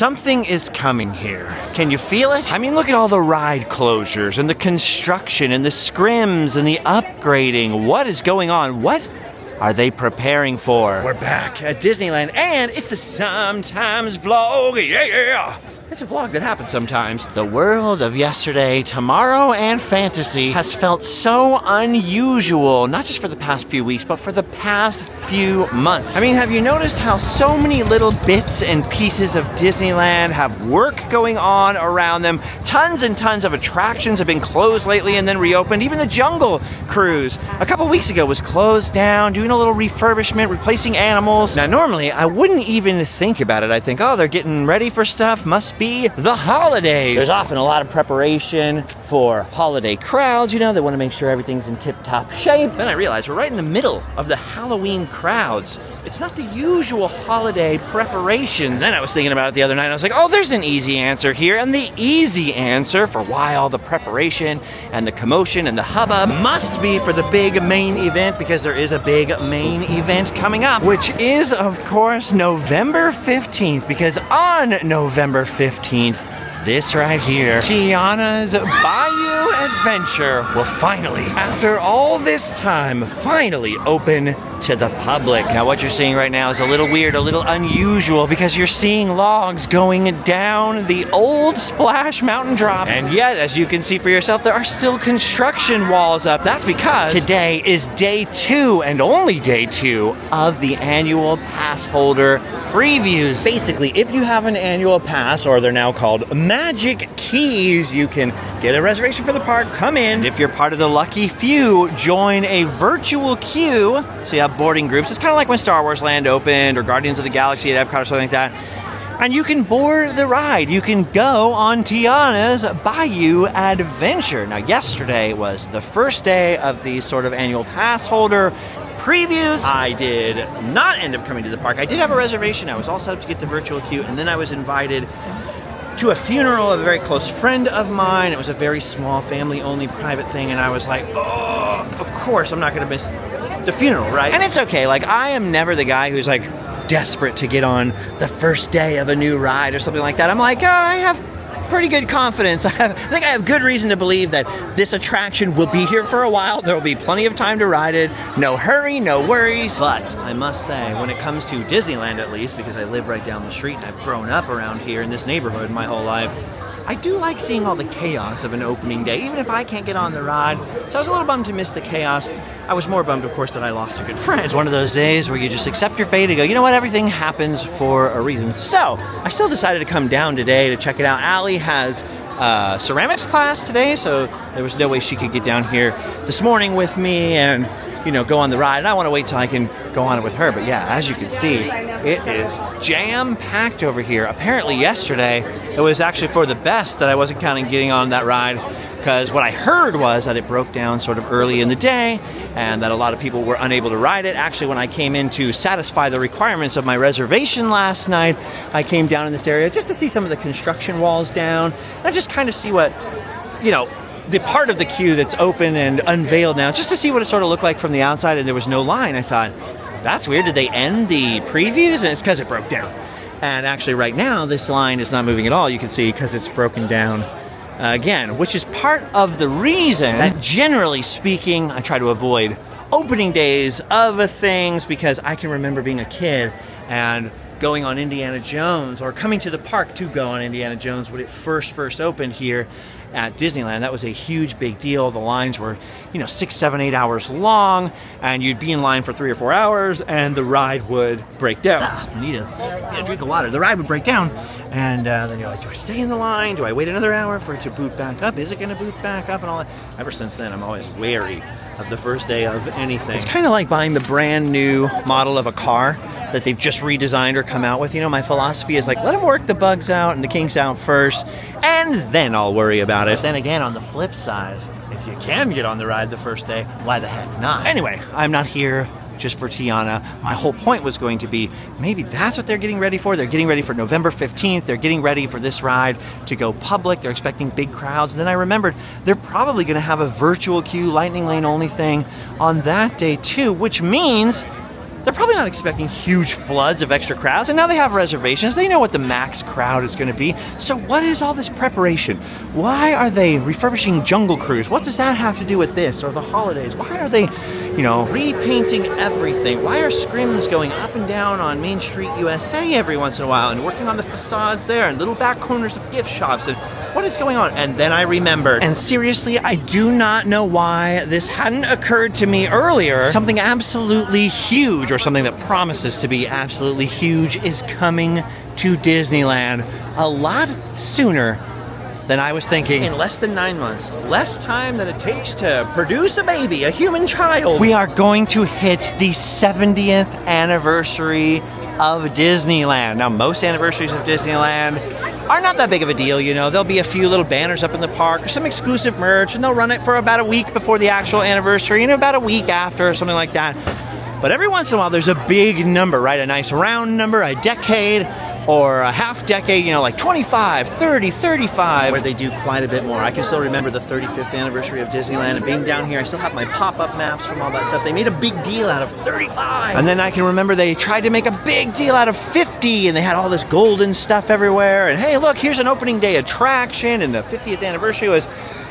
Something is coming here. Can you feel it? I mean, look at all the ride closures and the construction and the scrims and the upgrading. What is going on? What are they preparing for? We're back at Disneyland, and it's a sometimes vlog. Yeah! It's a vlog that happens sometimes. The world of yesterday, tomorrow, and fantasy has felt so unusual, not just for the past few weeks, but for the past few months. I mean, have you noticed how so many little bits and pieces of Disneyland have work going on around them? Tons and tons of attractions have been closed lately and then reopened. Even the Jungle Cruise a couple weeks ago was closed down, doing a little refurbishment, replacing animals. Now, normally, I wouldn't even think about it. I think, oh, they're getting ready for stuff, must be the holidays. There's often a lot of preparation for holiday crowds, you know, they want to make sure everything's in tip-top shape. Then I realized we're right in the middle of the Halloween crowds. It's not the usual holiday preparations. Then I was thinking about it the other night, and I was like, oh, there's an easy answer here. And the easy answer for why all the preparation and the commotion and the hubbub must be for the big main event, because there is a big main event coming up, which is, of course, November 15th, because on November 15th, this right here, Tiana's Bayou Adventure will finally, after all this time, finally open to the public. Now what you're seeing right now is a little weird, a little unusual, because you're seeing logs going down the old Splash Mountain drop. And yet, as you can see for yourself, there are still construction walls up. That's because today is day 2 and only day 2 of the annual pass holder previews. Basically, if you have an annual pass, or they're now called Magic Keys, you can get a reservation for the park, come in. And if you're part of the lucky few, join a virtual queue. So you have boarding groups. It's kind of like when Star Wars Land opened, or Guardians of the Galaxy at Epcot or something like that. And you can board the ride. You can go on Tiana's Bayou Adventure. Now, yesterday was the first day of the sort of annual pass holder previews. I did not end up coming to the park. I did have a reservation. I was all set up to get the virtual queue, and then I was invited to a funeral of a very close friend of mine. It was a very small, family-only private thing, and I was like, oh, of course I'm not going to miss the funeral, right? And it's okay. Like, I am never the guy who's like desperate to get on the first day of a new ride or something like that. I'm like, oh, I have pretty good confidence. I think I have good reason to believe that this attraction will be here for a while. There will be plenty of time to ride it. No hurry, no worries. But I must say, when it comes to Disneyland, at least, because I live right down the street and I've grown up around here in this neighborhood my whole life, I do like seeing all the chaos of an opening day, even if I can't get on the ride. So I was a little bummed to miss the chaos. I was more bummed, of course, that I lost a good friend. It's one of those days where you just accept your fate and go, you know what, everything happens for a reason. So I still decided to come down today to check it out. Allie has ceramics class today, so there was no way she could get down here this morning with me and, you know, go on the ride. And I want to wait till I can go on it with her. But yeah, as you can see, it is jam-packed over here. Apparently yesterday, it was actually for the best that I wasn't counting getting on that ride, because what I heard was that it broke down sort of early in the day and that a lot of people were unable to ride it. Actually, when I came in to satisfy the requirements of my reservation last night, I came down in this area just to see some of the construction walls down and just kind of see what, you know, the part of the queue that's open and unveiled now, just to see what it sort of looked like from the outside, and there was no line. I thought, that's weird. Did they end the previews? And it's because it broke down. And actually right now, this line is not moving at all. You can see because it's broken down again, which is part of the reason that, generally speaking, I try to avoid opening days of things, because I can remember being a kid and going on Indiana Jones, or coming to the park to go on Indiana Jones when it first opened here at Disneyland. That was a huge big deal. The lines were, you know, 6, 7, 8 hours long, and you'd be in line for 3 or 4 hours, and the ride would break down. I need a drink of water. The ride would break down, and then you're like, do I stay in the line? Do I wait another hour for it to boot back up? Is it going to boot back up? And all that. Ever since then, I'm always wary of the first day of anything. It's kind of like buying the brand new model of a car that they've just redesigned or come out with. You know, my philosophy is like, let them work the bugs out and the kinks out first, and then I'll worry about it. But then again, on the flip side, if you can get on the ride the first day, why the heck not? Anyway, I'm not here just for Tiana. My whole point was going to be, maybe that's what they're getting ready for. They're getting ready for November 15th. They're getting ready for this ride to go public. They're expecting big crowds. And then I remembered they're probably going to have a virtual queue, lightning lane only thing on that day too, which means they're probably not expecting huge floods of extra crowds, and now they have reservations. They know what the max crowd is going to be. So what is all this preparation? Why are they refurbishing Jungle Cruise? What does that have to do with this or the holidays? Why are they, repainting everything? Why are scrims going up and down on Main Street USA every once in a while and working on the facades there and little back corners of gift shops? And what is going on? And then I remembered. And seriously, I do not know why this hadn't occurred to me earlier. Something absolutely huge, or something that promises to be absolutely huge, is coming to Disneyland a lot sooner than I was thinking. In less than 9 months, less time than it takes to produce a baby, a human child, we are going to hit the 70th anniversary of Disneyland. Now, most anniversaries of Disneyland are not that big of a deal, There'll be a few little banners up in the park or some exclusive merch, and they'll run it for about a week before the actual anniversary and about a week after or something like that. But every once in a while, there's a big number, right? A nice round number, a decade, or a half decade, like 25, 30, 35, where they do quite a bit more. I can still remember the 35th anniversary of Disneyland, and being down here, I still have my pop-up maps from all that stuff. They made a big deal out of 35. And then I can remember they tried to make a big deal out of 50, and they had all this golden stuff everywhere. And hey, look, here's an opening day attraction, and the 50th anniversary was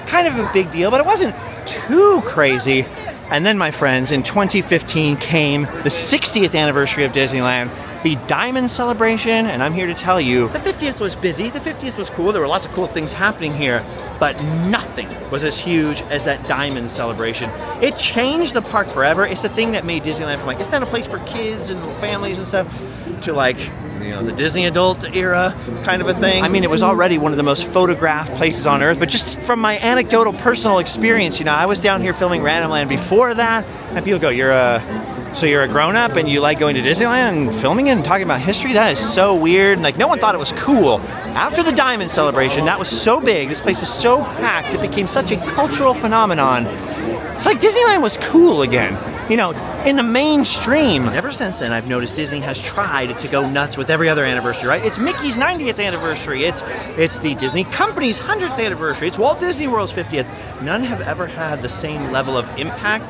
kind of a big deal, but it wasn't too crazy. And then, my friends, in 2015 came the 60th anniversary of Disneyland, the Diamond Celebration, and I'm here to tell you, the 50th was busy, the 50th was cool, there were lots of cool things happening here, but nothing was as huge as that Diamond Celebration. It changed the park forever. It's the thing that made Disneyland from it's not a place for kids and families and stuff, to the Disney adult era kind of a thing. I mean, it was already one of the most photographed places on earth, but just from my anecdotal personal experience, I was down here filming Randomland before that, and people go, so you're a grown-up and you like going to Disneyland and filming it and talking about history? That is so weird. And no one thought it was cool. After the Diamond Celebration, that was so big, this place was so packed, it became such a cultural phenomenon. It's like Disneyland was cool again, in the mainstream. Ever since then, I've noticed Disney has tried to go nuts with every other anniversary, right? It's Mickey's 90th anniversary. It's the Disney Company's 100th anniversary. It's Walt Disney World's 50th. None have ever had the same level of impact,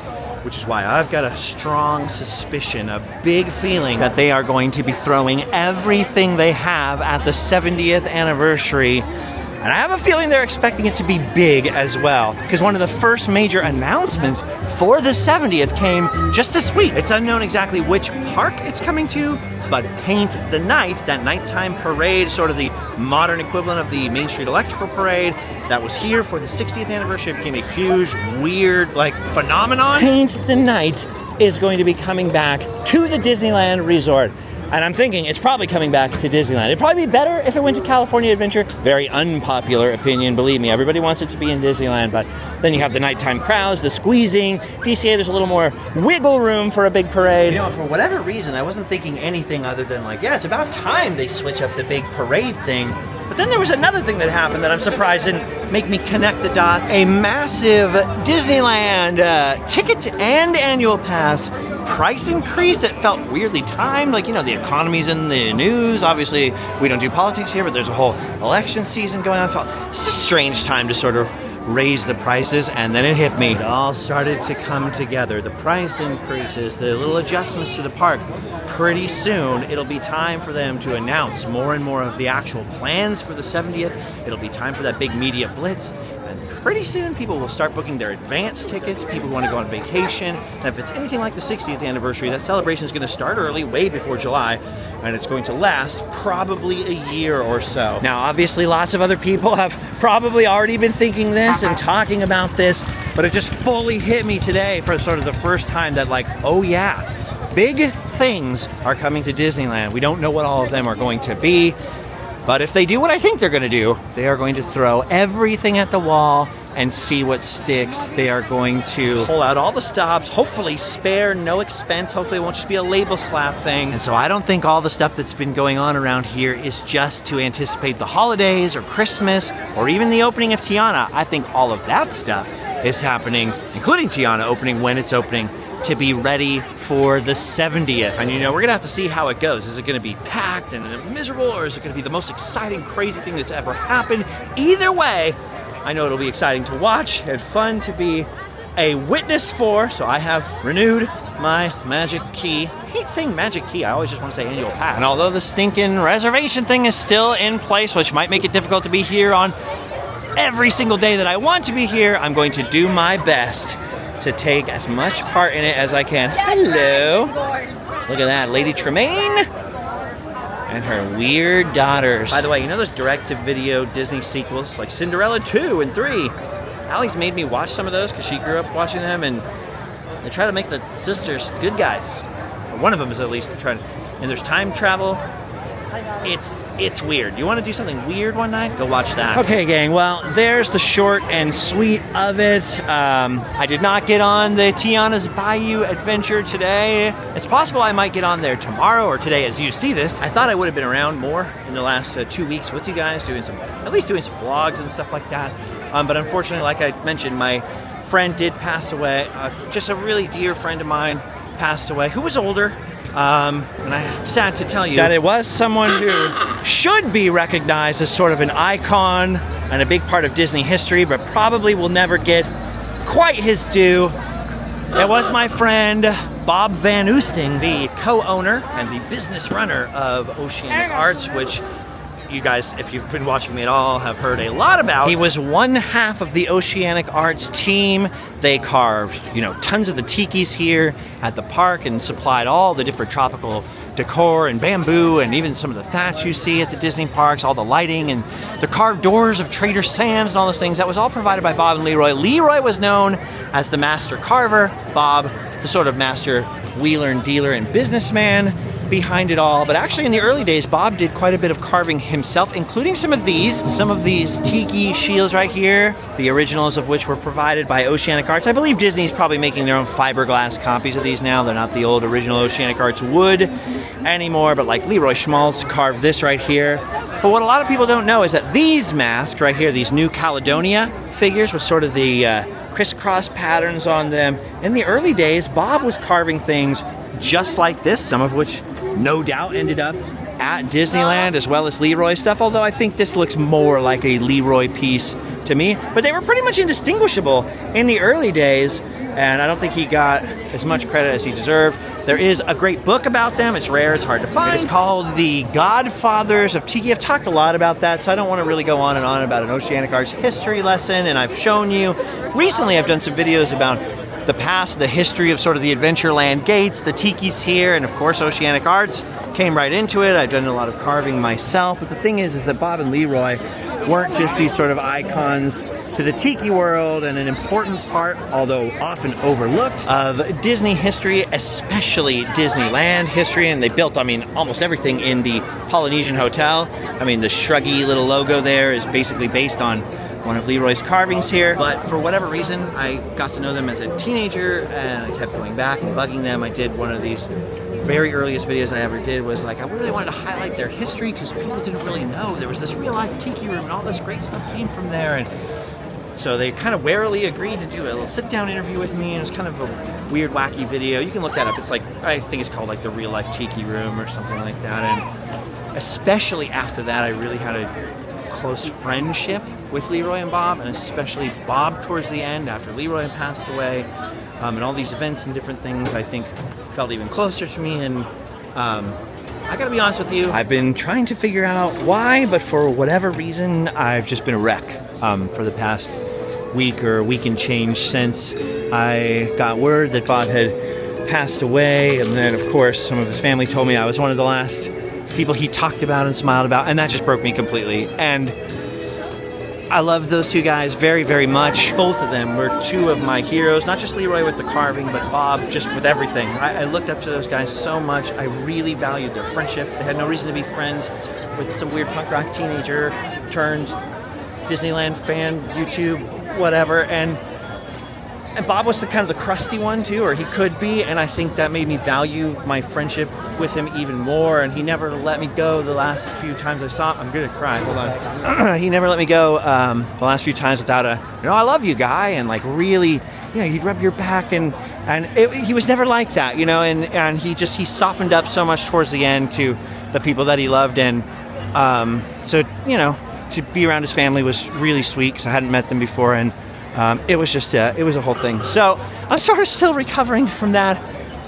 which is why I've got a strong suspicion, a big feeling that they are going to be throwing everything they have at the 70th anniversary. And I have a feeling they're expecting it to be big as well, because one of the first major announcements for the 70th came just this week. It's unknown exactly which park it's coming to, but Paint the Night, that nighttime parade, sort of the modern equivalent of the Main Street Electrical Parade, that was here for the 60th anniversary. It became a huge, weird, phenomenon. Paint the Night is going to be coming back to the Disneyland Resort. And I'm thinking it's probably coming back to Disneyland. It'd probably be better if it went to California Adventure. Very unpopular opinion, believe me. Everybody wants it to be in Disneyland, but then you have the nighttime crowds, the squeezing. DCA, there's a little more wiggle room for a big parade. For whatever reason, I wasn't thinking anything other than it's about time they switch up the big parade thing. But then there was another thing that happened that I'm surprised didn't make me connect the dots. A massive Disneyland ticket and annual pass price increase that felt weirdly timed. The economy's in the news. Obviously, we don't do politics here, but there's a whole election season going on. I felt it's a strange time to sort of raise the prices, and then it hit me. It all started to come together. The price increases, the little adjustments to the park. Pretty soon, it'll be time for them to announce more and more of the actual plans for the 70th. It'll be time for that big media blitz. And pretty soon, people will start booking their advance tickets. People who want to go on vacation. And if it's anything like the 60th anniversary, that celebration is going to start early, way before July. And it's going to last probably a year or so. Now, obviously, lots of other people have probably already been thinking this and talking about this, but it just fully hit me today for sort of the first time that oh yeah, big things are coming to Disneyland. We don't know what all of them are going to be, but if they do what I think they're going to do, they are going to throw everything at the wall and see what sticks. They are going to pull out all the stops, hopefully spare no expense. Hopefully it won't just be a label slap thing. And so I don't think all the stuff that's been going on around here is just to anticipate the holidays or Christmas or even the opening of Tiana. I think all of that stuff is happening, including Tiana opening when it's opening, to be ready for the 70th. And we're gonna have to see how it goes. Is it gonna be packed and miserable, or is it gonna be the most exciting, crazy thing that's ever happened? Either way, I know it'll be exciting to watch and fun to be a witness for, so I have renewed my magic key hate saying magic key. I always just want to say annual pass. And although the stinking reservation thing is still in place, which might make it difficult to be here on every single day that I want to be here, I'm going to do my best to take as much part in it as I can. Hello. Look at that, Lady Tremaine and her weird daughters. By the way, you know those direct-to-video Disney sequels like Cinderella 2 and 3? Allie's made me watch some of those because she grew up watching them, and they try to make the sisters good guys. Or one of them is at least trying to, and there's time travel. It's weird. You want to do something weird one night? Go watch that. Okay, gang, well, there's the short and sweet of it. I did not get on the Tianas Bayou adventure today. It's possible I might get on there tomorrow or today as you see this. I thought I would have been around more in the last 2 weeks with you guys, at least doing some vlogs and stuff like that. But unfortunately, like I mentioned, my friend did pass away. Just a really dear friend of mine passed away, who was older. And I'm sad to tell you that it was someone who should be recognized as sort of an icon and a big part of Disney history, but probably will never get quite his due. It was my friend Bob Van Oosting, the co-owner and the business runner of Oceanic Arts, which you guys, if you've been watching me at all, have heard a lot about. He was one half of the Oceanic Arts team. They carved, tons of the tikis here at the park and supplied all the different tropical decor and bamboo and even some of the thatch you see at the Disney parks, all the lighting and the carved doors of Trader Sam's and all those things. That was all provided by Bob and Leroy. Leroy was known as the master carver, Bob, the sort of master wheeler and dealer and businessman behind it all. But actually in the early days, Bob did quite a bit of carving himself, including some of these tiki shields right here, the originals of which were provided by Oceanic Arts. I believe Disney's probably making their own fiberglass copies of these now. They're not the old original Oceanic Arts wood anymore, but like Leroy Schmaltz carved this right here. But what a lot of people don't know is that these masks right here, these New Caledonia figures with sort of the crisscross patterns on them, in the early days, Bob was carving things just like this, some of which no doubt ended up at Disneyland, as well as Leroy stuff, although I think this looks more like a Leroy piece to me. But they were pretty much indistinguishable in the early days, and I don't think he got as much credit as he deserved. There is a great book about them. It's rare, it's hard to find. It's called The Godfathers of Tiki. I've talked a lot about that, so I don't want to really go on and on about an Oceanic Arts history lesson, and I've shown you. Recently, I've done some videos about the past, the history of sort of the Adventureland gates, the tikis here, and of course Oceanic Arts came right into it. I've done a lot of carving myself, but the thing is that Bob and Leroy weren't just these sort of icons to the tiki world and an important part, although often overlooked, of Disney history, especially Disneyland history. And they built, almost everything in the Polynesian Hotel. The shruggy little logo there is basically based on one of Leroy's carvings here. But for whatever reason, I got to know them as a teenager and I kept going back and bugging them. I did one of these very earliest videos I ever did was like, I really wanted to highlight their history because people didn't really know. There was this real life tiki room and all this great stuff came from there. And so they kind of warily agreed to do a little sit down interview with me, and it was kind of a weird, wacky video. You can look that up. It's like, I think it's called like the real life tiki room or something like that. And especially after that, I really had a close friendship with Leroy and Bob, and especially Bob towards the end after Leroy had passed away, and all these events and different things I think felt even closer to me. And I gotta be honest with you, I've been trying to figure out why, but for whatever reason I've just been a wreck for the past week or week and change since I got word that Bob had passed away. And then of course some of his family told me I was one of the last people he talked about and smiled about, and that just broke me completely. And I love those two guys very, very much. Both of them were two of my heroes, not just Leroy with the carving, but Bob just with everything. I looked up to those guys so much. I really valued their friendship. They had no reason to be friends with some weird punk rock teenager turned Disneyland fan, YouTube, whatever. And Bob was kind of the crusty one too, or he could be, and I think that made me value my friendship with him even more. And he never let me go the last few times I saw him. I'm gonna cry, hold on. He never let me go the last few times without a, I love you guy, and like really, he'd rub your back, and he was never like that, and he softened up so much towards the end to the people that he loved. And so, to be around his family was really sweet because I hadn't met them before, and it was just, it was a whole thing. So I'm sort of still recovering from that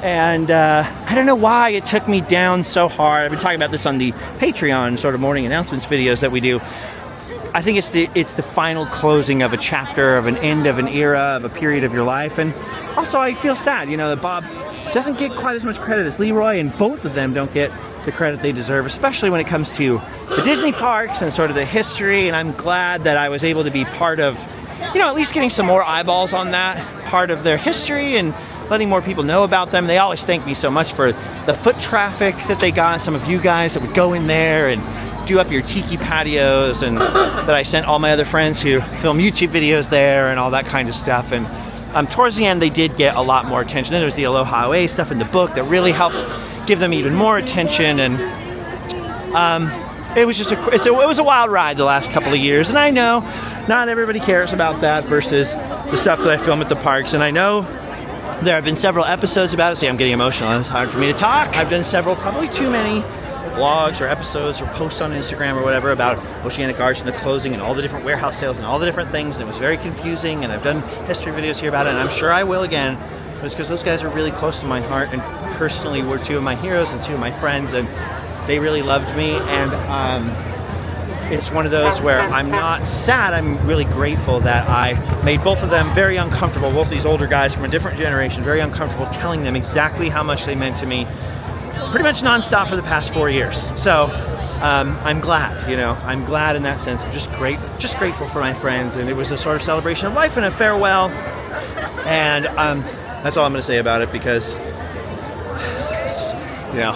And I don't know why it took me down so hard. I've been talking about this on the Patreon sort of morning announcements videos that we do. I think it's the final closing of a chapter, of an end of an era, of a period of your life. And also I feel sad, you know, that Bob doesn't get quite as much credit as Leroy, and both of them don't get the credit they deserve, especially when it comes to the Disney parks and sort of the history. And I'm glad that I was able to be part of, you know, at least getting some more eyeballs on that part of their history and letting more people know about them. They always thank me so much for the foot traffic that they got, some of you guys that would go in there and do up your tiki patios, and that I sent all my other friends who film YouTube videos there and all that kind of stuff. And towards the end they did get a lot more attention. Then there's the Aloha Away stuff in the book that really helped give them even more attention. And it was just it was a wild ride the last couple of years, and I know not everybody cares about that versus the stuff that I film at the parks. And I know there have been several episodes about it. See, I'm getting emotional. It's hard for me to talk. I've done several, probably too many, vlogs or episodes or posts on Instagram or whatever about Oceanic Arts and the closing and all the different warehouse sales and all the different things. And it was very confusing. And I've done history videos here about it, and I'm sure I will again. But it's because those guys are really close to my heart, and personally were two of my heroes and two of my friends, and they really loved me. And it's one of those where I'm not sad, I'm really grateful that I made both of them very uncomfortable, both these older guys from a different generation, very uncomfortable telling them exactly how much they meant to me pretty much nonstop for the past 4 years. So I'm glad, you know, I'm glad in that sense. I'm just grateful for my friends, and it was a sort of celebration of life and a farewell. And that's all I'm gonna say about it, because, you know,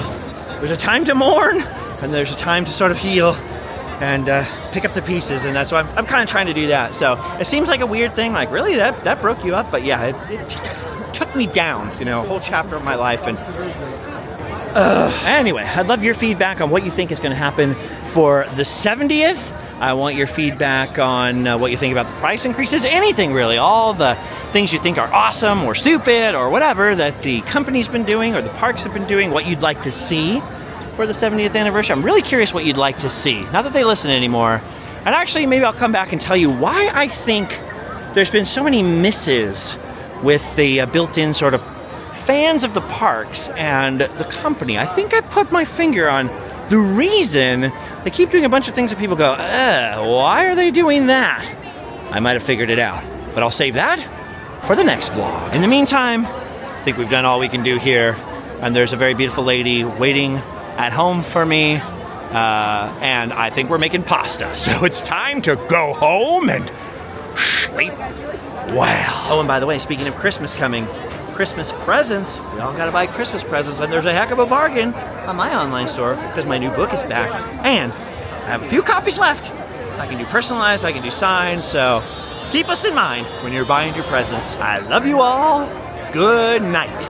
there's a time to mourn and there's a time to sort of heal and pick up the pieces, and that's why I'm kind of trying to do that. So it seems like a weird thing, like, really, that broke you up? But yeah, it took me down, you know, a whole chapter of my life. And anyway, I'd love your feedback on what you think is going to happen for the 70th. I want your feedback on what you think about the price increases, anything really, all the things you think are awesome or stupid or whatever that the company's been doing or the parks have been doing, what you'd like to see for the 70th anniversary. I'm really curious what you'd like to see. Not that they listen anymore. And actually, maybe I'll come back and tell you why I think there's been so many misses with the built-in sort of fans of the parks and the company. I think I put my finger on the reason they keep doing a bunch of things that people go, why are they doing that? I might have figured it out, but I'll save that for the next vlog. In the meantime, I think we've done all we can do here, and there's a very beautiful lady waiting at home for me, and I think we're making pasta, so it's time to go home and sleep well. Oh, and by the way, speaking of Christmas coming, Christmas presents, we all gotta buy Christmas presents, and there's a heck of a bargain on my online store because my new book is back, and I have a few copies left. I can do personalized, I can do signed, so keep us in mind when you're buying your presents. I love you all. Good night.